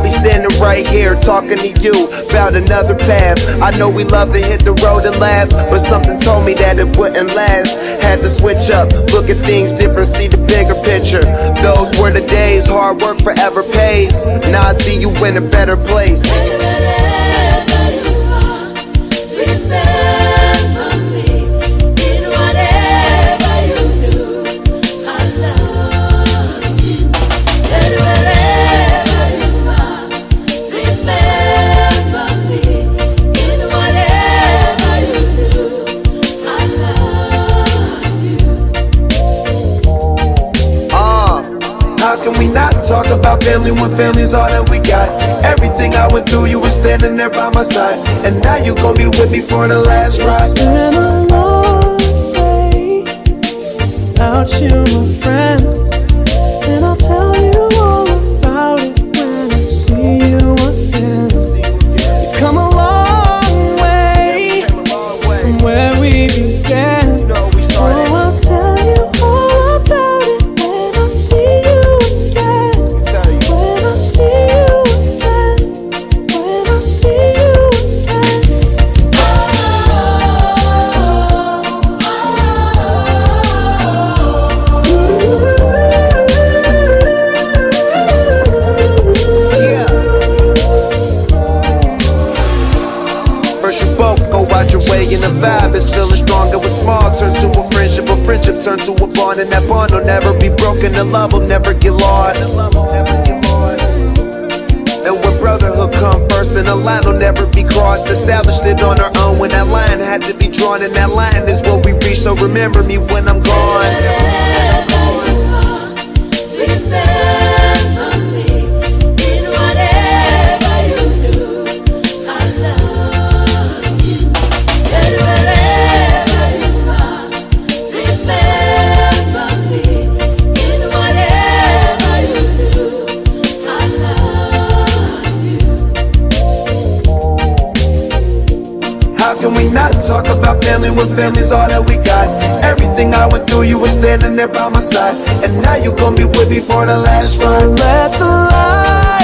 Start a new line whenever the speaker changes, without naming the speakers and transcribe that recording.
be standing right here talking to you about another path. I know we love to hit the road and laugh, but something told me that it wouldn't last. Had to switch up, look at things different, see the bigger picture. Those were the days, hard work forever pays. Now I see you in a better place. How can we not talk about family when family's all that we got? Everything I went through, you were standing there by my side, and now you gon' be with me for the last ride.
It's been a long day without you, my friend, and I'll tell you all about it when I see you again. You've come a long way from where we began. Oh, I'll tell you all about it when I see you again. When I see you again. When I see you again.
First you both go out your way and the vibe is feeling stronger. With small turn to a friendship turn to a bond, and that bond will never be broken, the love will never get lost. And when brotherhood come first, then the line will never be crossed. Established it on our own when that line had to be drawn, and that line is what we reach, so remember me when I'm gone. How can we not talk about family when family's all that we got? Everything I went through, you were standing there by my side, and now you gon' be with me for the last ride.
Let the light